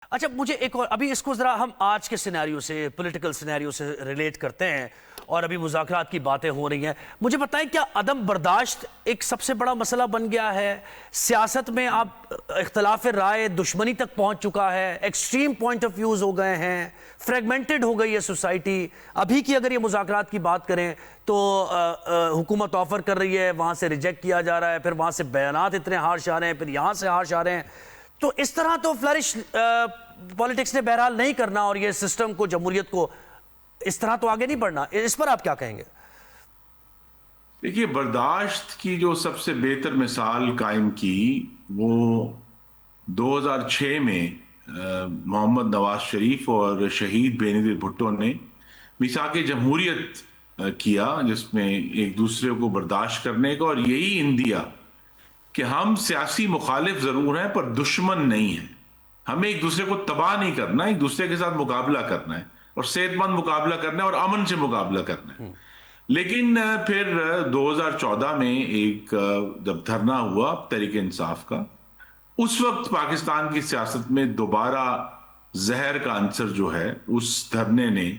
اچھا مجھے ایک اور ابھی اس کو ذرا ہم آج کے سینیریو سے پولیٹیکل سینیریو سے ریلیٹ کرتے ہیں اور ابھی مذاکرات کی باتیں ہو رہی ہیں. مجھے بتائیں کیا عدم برداشت ایک سب سے بڑا مسئلہ بن گیا ہے؟ سیاست میں آپ اختلاف رائے دشمنی تک پہنچ چکا ہے، ایکسٹریم پوائنٹ آف ویوز ہو گئے ہیں، فریگمنٹڈ ہو گئی ہے سوسائٹی. ابھی کی اگر یہ مذاکرات کی بات کریں تو حکومت آفر کر رہی ہے، وہاں سے ریجیکٹ کیا جا رہا ہے، پھر وہاں سے بیانات اتنے ہارش آ رہے ہیں، پھر یہاں سے ہارش آ رہے ہیں. تو اس طرح تو فلرش پالیٹکس نے بہرحال نہیں کرنا، اور یہ سسٹم کو، جمہوریت کو اس طرح تو آگے نہیں بڑھنا. اس پر آپ کیا کہیں گے؟ دیکھیے، برداشت کی جو سب سے بہتر مثال قائم کی وہ 2006 میں محمد نواز شریف اور شہید بینظیر بھٹو نے میثاق جمہوریت کیا، جس میں ایک دوسرے کو برداشت کرنے کا اور یہی اندیا کہ ہم سیاسی مخالف ضرور ہیں پر دشمن نہیں ہیں. ہمیں ایک دوسرے کو تباہ نہیں کرنا، ایک دوسرے کے ساتھ مقابلہ کرنا ہے، اور صحت مند مقابلہ کرنا ہے، اور امن سے مقابلہ کرنا ہے. لیکن پھر 2014 میں ایک جب دھرنا ہوا تحریک انصاف کا، اس وقت پاکستان کی سیاست میں دوبارہ زہر کا عنصر جو ہے اس دھرنے نے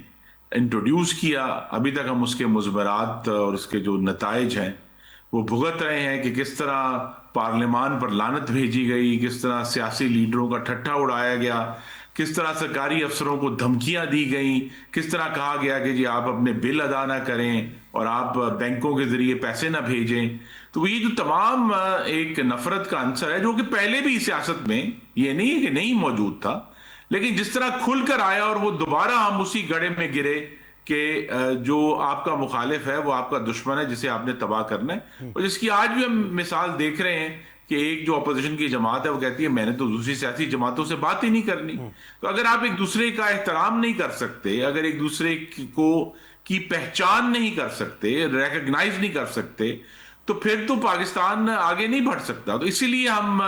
انٹروڈیوس کیا. ابھی تک ہم اس کے مضمرات اور اس کے جو نتائج ہیں وہ بھگت رہے ہیں کہ کس طرح پارلیمان پر لعنت بھیجی گئی، کس طرح سیاسی لیڈروں کا ٹھٹھا اڑایا گیا، کس طرح سرکاری افسروں کو دھمکیاں دی گئیں، کس طرح کہا گیا کہ جی آپ اپنے بل ادا نہ کریں اور آپ بینکوں کے ذریعے پیسے نہ بھیجیں. تو یہ جو تمام ایک نفرت کا عنصر ہے جو کہ پہلے بھی سیاست میں یہ نہیں ہے کہ نہیں موجود تھا، لیکن جس طرح کھل کر آیا اور وہ دوبارہ ہم اسی گڑھے میں گرے کہ جو آپ کا مخالف ہے وہ آپ کا دشمن ہے جسے آپ نے تباہ کرنا ہے. اور جس کی آج بھی ہم مثال دیکھ رہے ہیں کہ ایک جو اپوزیشن کی جماعت ہے وہ کہتی ہے میں نے تو دوسری سیاسی جماعتوں سے بات ہی نہیں کرنی. تو اگر آپ ایک دوسرے کا احترام نہیں کر سکتے، اگر ایک دوسرے کو کی پہچان نہیں کر سکتے، ریکگنائز نہیں کر سکتے، تو پھر تو پاکستان آگے نہیں بڑھ سکتا. تو اسی لیے ہم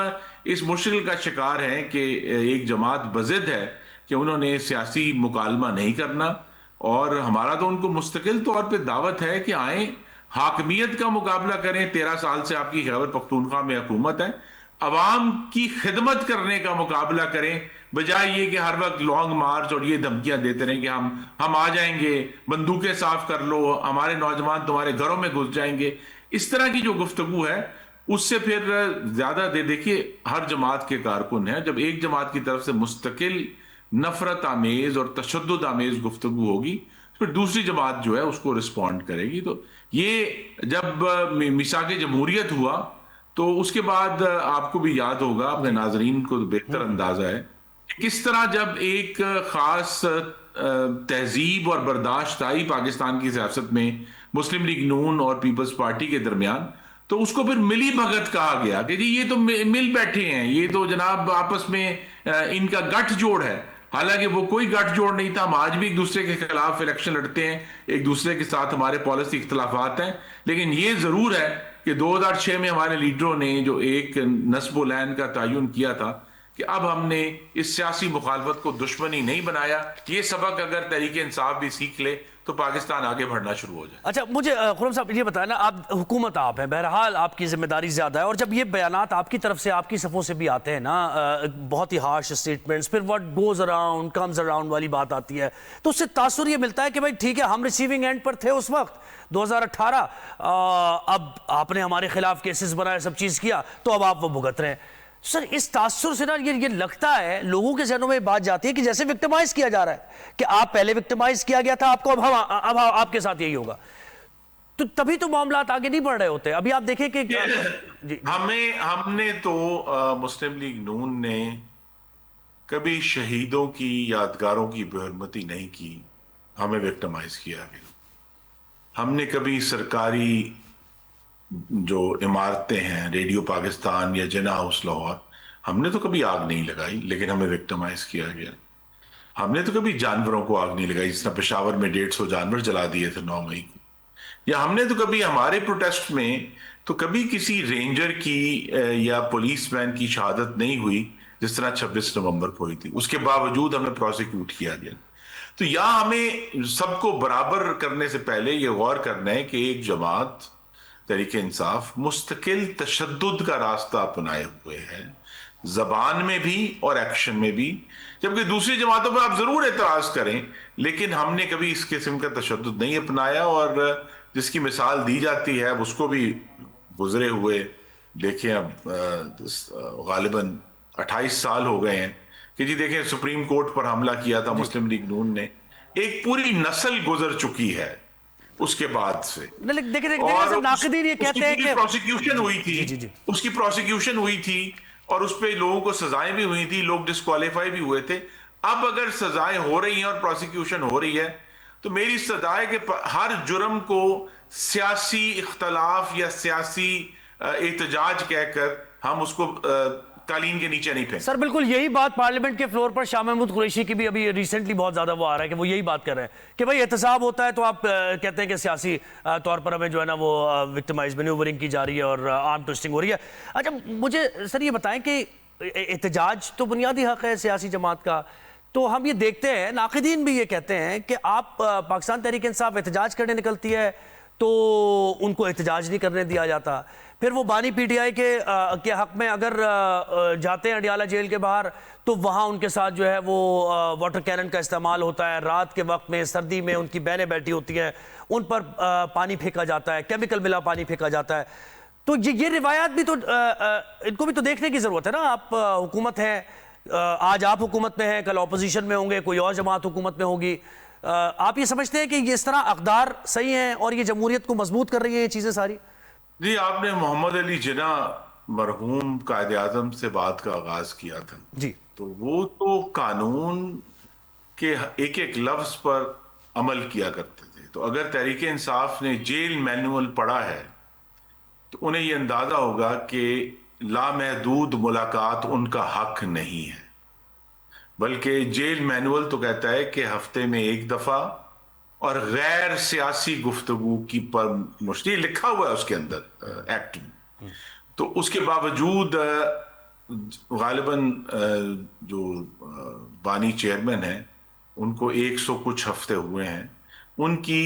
اس مشکل کا شکار ہیں کہ ایک جماعت بضد ہے کہ انہوں نے سیاسی مکالمہ نہیں کرنا، اور ہمارا تو ان کو مستقل طور پہ دعوت ہے کہ آئیں، حاکمیت کا مقابلہ کریں. 13 سال سے آپ کی خیبر پختونخوا میں حکومت ہے، عوام کی خدمت کرنے کا مقابلہ کریں، بجائے یہ کہ ہر وقت لانگ مارچ اور یہ دھمکیاں دیتے رہیں کہ ہم آ جائیں گے، بندوقیں صاف کر لو، ہمارے نوجوان تمہارے گھروں میں گھس جائیں گے. اس طرح کی جو گفتگو ہے اس سے پھر زیادہ دیکھیے ہر جماعت کے کارکن ہیں، جب ایک جماعت کی طرف سے مستقل نفرت آمیز اور تشدد آمیز گفتگو ہوگی پھر دوسری جماعت جو ہے اس کو رسپونڈ کرے گی. تو یہ جب میثاق جمہوریت ہوا تو اس کے بعد آپ کو بھی یاد ہوگا، اپنے ناظرین کو بہتر اندازہ ہے کس طرح جب ایک خاص تہذیب اور برداشت آئی پاکستان کی سیاست میں مسلم لیگ نون اور پیپلز پارٹی کے درمیان، تو اس کو پھر ملی بھگت کہا گیا کہ جی یہ تو مل بیٹھے ہیں، یہ تو جناب آپس میں ان کا گٹھ جوڑ ہے. حالانکہ وہ کوئی گٹھ جوڑ نہیں تھا. ہم آج بھی ایک دوسرے کے خلاف الیکشن لڑتے ہیں، ایک دوسرے کے ساتھ ہمارے پالیسی اختلافات ہیں، لیکن یہ ضرور ہے کہ 2006 میں ہمارے لیڈروں نے جو ایک نصب العین کا تعین کیا تھا کہ اب ہم نے اس سیاسی مخالفت کو دشمنی نہیں بنایا. یہ سبق اگر تحریک انصاف بھی سیکھ لے تو پاکستان آگے بڑھنا شروع ہو جائے. اچھا مجھے خرم صاحب یہ بتائیں نا، آپ حکومت آپ ہیں، بہرحال آپ کی ذمہ داری زیادہ ہے، اور جب یہ بیانات آپ کی طرف سے، آپ کی صفوں سے بھی آتے ہیں نا، بہت ہی ہارش اسٹیٹمنٹس، پھر what goes around comes around والی بات آتی ہے، تو اس سے تاثر یہ ملتا ہے کہ بھائی ٹھیک ہے ہم ریسیونگ اینڈ پر تھے اس وقت 2018، اب آپ نے ہمارے خلاف کیسز بنائے، سب چیز کیا، تو اب آپ وہ بھگت رہے ہیں. سر اس تاثر سے نا یہ لگتا ہے لوگوں کے ذہنوں میں بات جاتی ہے کہ جیسے وکٹمائز کیا جا رہا ہے کہ آپ پہلے وکٹمائز کیا گیا تھا، آپ کو اب آپ کے ساتھ یہی ہوگا. تو تبھی تو معاملات آگے نہیں بڑھ رہے ہوتے. ابھی آپ دیکھیں کہ جی ہم نے تو مسلم لیگ نون نے کبھی شہیدوں کی یادگاروں کی بے حرمتی نہیں کی، ہمیں وکٹمائز کیا گیا. ہم نے کبھی سرکاری جو عمارتیں ہیں، ریڈیو پاکستان یا جناح ہاؤس لاہور، ہم نے تو کبھی آگ نہیں لگائی لیکن ہمیں وکٹمائز کیا گیا. ہم نے تو کبھی جانوروں کو آگ نہیں لگائی، جس طرح پشاور میں 150 جانور جلا دیے تھے 9 مئی کو. یا ہم نے تو کبھی ہمارے پروٹیسٹ میں تو کبھی کسی رینجر کی یا پولیس مین کی شہادت نہیں ہوئی جس طرح 26 نومبر کو ہوئی تھی. اس کے باوجود ہمیں پروسیکیوٹ کیا گیا. تو یہاں ہمیں سب کو برابر کرنے سے پہلے یہ غور کرنا ہے کہ ایک جماعت تحریک انصاف مستقل تشدد کا راستہ اپنائے ہوئے ہے، زبان میں بھی اور ایکشن میں بھی، جبکہ دوسری جماعتوں پہ آپ ضرور اعتراض کریں، لیکن ہم نے کبھی اس قسم کا تشدد نہیں اپنایا، اور جس کی مثال دی جاتی ہے اب اس کو بھی گزرے ہوئے دیکھیں، اب غالباً 28 سال ہو گئے ہیں کہ جی دیکھیں سپریم کورٹ پر حملہ کیا تھا مسلم لیگ نون نے، ایک پوری نسل گزر چکی ہے اس کے بعد سے، دیکھیں اور ناقدین یہ اس کی کہتے ہیں پوری کہ پروسیکیوشن ہوئی تھی، اس کی پروسیکیوشن ہوئی تھی اور اس پہ لوگوں کو سزائیں بھی ہوئی تھی، لوگ ڈسکوالیفائی بھی ہوئے تھے۔ اب اگر سزائیں ہو رہی ہیں اور پروسیکیوشن ہو رہی ہے تو میری استدعا ہے کہ ہر جرم کو سیاسی اختلاف یا سیاسی احتجاج کہہ کر ہم اس کو قالین کے نیچے نہیں پھینک۔ سر بالکل یہی بات پارلیمنٹ کے فلور پر شاہ محمود قریشی کی بھی ابھی ریسنٹلی بہت زیادہ وہ آ رہا ہے کہ وہ یہی بات کر رہے ہیں کہ بھائی احتساب ہوتا ہے تو آپ کہتے ہیں کہ سیاسی طور پر ہمیں جو ہے نا وہ وکٹمائز مینیورنگ کی جا رہی ہے اور آرم ٹوسٹنگ ہو رہی ہے۔ اچھا مجھے سر یہ بتائیں کہ احتجاج تو بنیادی حق ہے سیاسی جماعت کا، تو ہم یہ دیکھتے ہیں ناقدین بھی یہ کہتے ہیں کہ آپ پاکستان تحریک انصاف احتجاج کرنے نکلتی ہے تو ان کو احتجاج نہیں کرنے دیا جاتا، پھر وہ بانی پی ٹی آئی کے حق میں اگر جاتے ہیں اڈیالہ جیل کے باہر تو وہاں ان کے ساتھ جو ہے وہ واٹر کینن کا استعمال ہوتا ہے، رات کے وقت میں سردی میں ان کی بہنیں بیٹھی ہوتی ہیں، ان پر پانی پھینکا جاتا ہے، کیمیکل ملا پانی پھینکا جاتا ہے۔ تو یہ روایات بھی تو ان کو بھی تو دیکھنے کی ضرورت ہے نا۔ آپ حکومت ہے، آج آپ حکومت میں ہیں، کل اپوزیشن میں ہوں گے، کوئی اور جماعت حکومت میں ہوگی، آپ یہ سمجھتے ہیں کہ یہ اس طرح اقدار صحیح ہیں اور یہ جمہوریت کو مضبوط کر رہی ہیں یہ چیزیں ساری؟ جی آپ نے محمد علی جناح مرحوم قائد اعظم سے بات کا آغاز کیا تھا، جی تو وہ تو قانون کے ایک ایک لفظ پر عمل کیا کرتے تھے، تو اگر تحریک انصاف نے جیل مینول پڑھا ہے تو انہیں یہ اندازہ ہوگا کہ لامحدود ملاقات ان کا حق نہیں ہے، بلکہ جیل مینول تو کہتا ہے کہ ہفتے میں ایک دفعہ اور غیر سیاسی گفتگو کی پر مشتمل، لکھا ہوا ہے اس کے اندر ایکٹ میں۔ تو اس کے باوجود غالباً جو بانی چیئرمین ہیں ان کو 100 کچھ ہفتے ہوئے ہیں، ان کی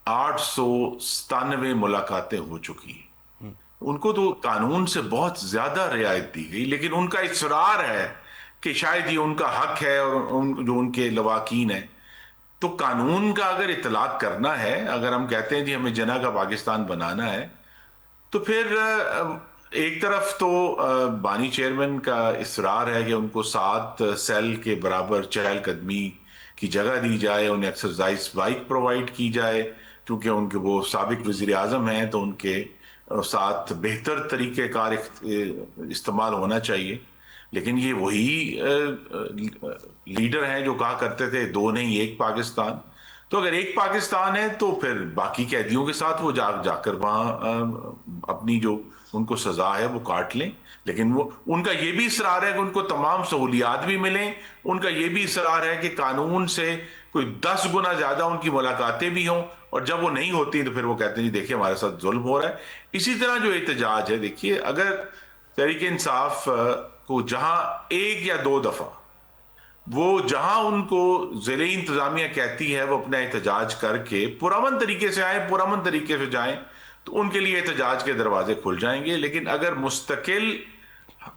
897 ملاقاتیں ہو چکی ہیں۔ ان کو تو قانون سے بہت زیادہ رعایت دی گئی، لیکن ان کا اصرار ہے کہ شاید یہ ان کا حق ہے، اور جو ان کے لواحقین ہیں، تو قانون کا اگر اطلاق کرنا ہے، اگر ہم کہتے ہیں جی ہمیں جناح کا پاکستان بنانا ہے، تو پھر ایک طرف تو بانی چیئرمین کا اصرار ہے کہ ان کو 7 سیل کے برابر چہل قدمی کی جگہ دی جائے، انہیں ایکسرسائز بائک پرووائڈ کی جائے، کیونکہ ان کے وہ سابق وزیر اعظم ہیں تو ان کے ساتھ بہتر طریقہ کار استعمال ہونا چاہیے۔ لیکن یہ وہی لیڈر ہیں جو کہا کرتے تھے 2 نہیں 1 پاکستان، تو اگر 1 پاکستان ہے تو پھر باقی قیدیوں کے ساتھ وہ جا کر وہاں اپنی جو ان کو سزا ہے وہ کاٹ لیں، لیکن وہ ان کا یہ بھی اصرار ہے کہ ان کو تمام سہولیات بھی ملیں، ان کا یہ بھی اصرار ہے کہ قانون سے کوئی 10 گنا زیادہ ان کی ملاقاتیں بھی ہوں، اور جب وہ نہیں ہوتی تو پھر وہ کہتے ہیں جی دیکھیں ہمارے ساتھ ظلم ہو رہا ہے۔ اسی طرح جو احتجاج ہے، دیکھیے اگر تحریک انصاف کو جہاں 1 یا 2 دفعہ وہ جہاں ان کو ضلعی انتظامیہ کہتی ہے وہ اپنا احتجاج کر کے پرامن طریقے سے آئیں، پرامن طریقے سے جائیں، تو ان کے لیے احتجاج کے دروازے کھل جائیں گے۔ لیکن اگر مستقل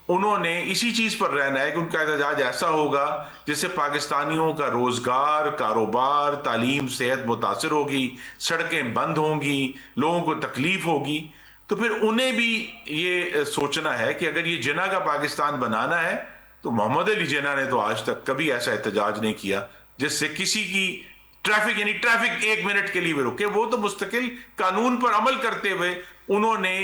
انہوں نے اسی چیز پر رہنا ہے کہ ان کا احتجاج ایسا ہوگا جس سے پاکستانیوں کا روزگار، کاروبار، تعلیم، صحت متاثر ہوگی، سڑکیں بند ہوں گی، لوگوں کو تکلیف ہوگی، تو پھر انہیں بھی یہ سوچنا ہے کہ اگر یہ جناح کا پاکستان بنانا ہے تو محمد علی جناح نے تو آج تک کبھی ایسا احتجاج نہیں کیا جس سے کسی کی ٹریفک، یعنی ٹریفک 1 منٹ کے لیے بھی رکے۔ وہ تو مستقل قانون پر عمل کرتے ہوئے انہوں نے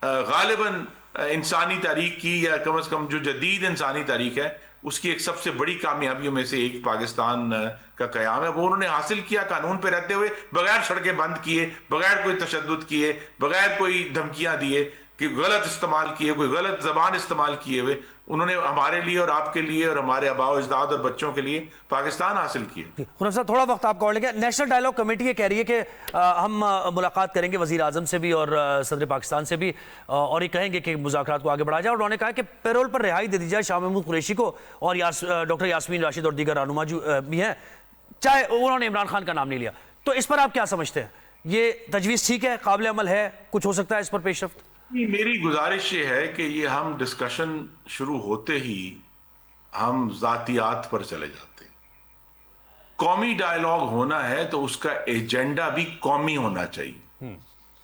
غالباً انسانی تاریخ کی، یا کم از کم جو جدید انسانی تاریخ ہے اس کی ایک سب سے بڑی کامیابیوں میں سے 1 پاکستان کا قیام ہے، وہ انہوں نے حاصل کیا قانون پہ رہتے ہوئے، بغیر سڑکیں بند کیے، بغیر کوئی تشدد کیے، بغیر کوئی دھمکیاں دیے کہ غلط استعمال کیے، کوئی غلط زبان استعمال کیے ہوئے انہوں نے ہمارے لیے اور آپ کے لیے اور ہمارے آباء و اجداد اور بچوں کے لیے پاکستان حاصل کیے۔ خرم صاحب تھوڑا وقت آپ کو اور لیں گے۔ نیشنل ڈائیلاگ کمیٹی یہ کہہ رہی ہے کہ ہم ملاقات کریں گے وزیر اعظم سے بھی اور صدر پاکستان سے بھی، اور یہ کہیں گے کہ مذاکرات کو آگے بڑھایا جائے، اور انہوں نے کہا کہ پیرول پر رہائی دے دی جائے شاہ محمود قریشی کو، اور ڈاکٹر یاسمین راشد اور دیگر رہنما بھی ہیں، چاہے انہوں نے عمران خان کا نام نہیں لیا۔ تو اس پر آپ کیا سمجھتے ہیں؟ یہ تجویز ٹھیک ہے، قابل عمل ہے، کچھ ہو سکتا ہے اس پر پیش رفت؟ میری گزارش یہ ہے کہ یہ ہم ڈسکشن شروع ہوتے ہی ہم ذاتیات پر چلے جاتے ہیں. قومی ڈائلاگ ہونا ہے تو اس کا ایجنڈا بھی قومی ہونا چاہیے.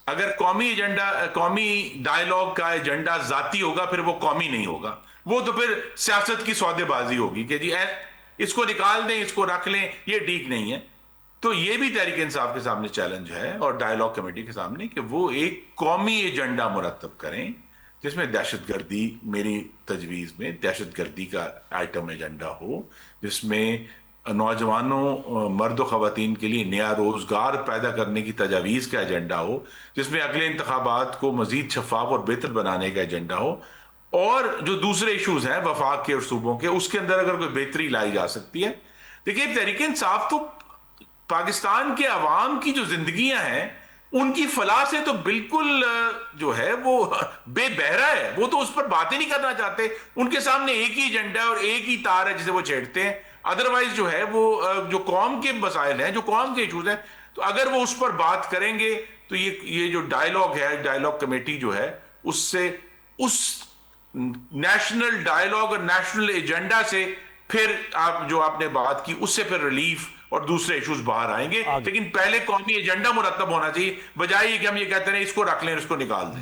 اگر قومی ڈائلاگ کا ایجنڈا ذاتی ہوگا پھر وہ قومی نہیں ہوگا. وہ تو پھر سیاست کی سودے بازی ہوگی کہ جی اس کو نکال دیں، اس کو رکھ لیں، یہ ٹھیک نہیں ہے. تو یہ بھی تحریک انصاف کے سامنے چیلنج ہے اور ڈائلاگ کمیٹی کے سامنے کہ وہ ایک قومی ایجنڈا مرتب کریں جس میں دہشت گردی، میری تجویز میں دہشت گردی کا آئٹم ایجنڈا ہو، جس میں نوجوانوں، مرد و خواتین کے لیے نیا روزگار پیدا کرنے کی تجاویز کا ایجنڈا ہو، جس میں اگلے انتخابات کو مزید شفاف اور بہتر بنانے کا ایجنڈا ہو، اور جو دوسرے ایشوز ہیں وفاق کے اور صوبوں کے، اس کے اندر اگر کوئی بہتری لائی جا سکتی ہے. دیکھیے تحریک انصاف تو پاکستان کے عوام کی جو زندگیاں ہیں ان کی فلاح سے تو بالکل جو ہے وہ بے بہرا ہے. وہ تو اس پر بات ہی نہیں کرنا چاہتے. ان کے سامنے ایک ہی ایجنڈا اور ایک ہی تار ہے جسے وہ چھیڑتے ہیں. ادروائز جو ہے وہ جو قوم کے مسائل ہیں، جو قوم کے ایشوز ہیں، تو اگر وہ اس پر بات کریں گے تو یہ جو ڈائلاگ ہے، ڈائلاگ کمیٹی جو ہے، اس سے، اس نیشنل ڈائلاگ اور نیشنل ایجنڈا سے پھر آپ نے بات کی اس سے پھر ریلیف اور دوسرے ایشوز باہر آئیں گے. لیکن پہلے قومی ایجنڈا مرتب ہونا چاہیے، بجائے کہ ہم یہ کہتے ہیں اس کو رکھ لیں، اس کو نکال دیں.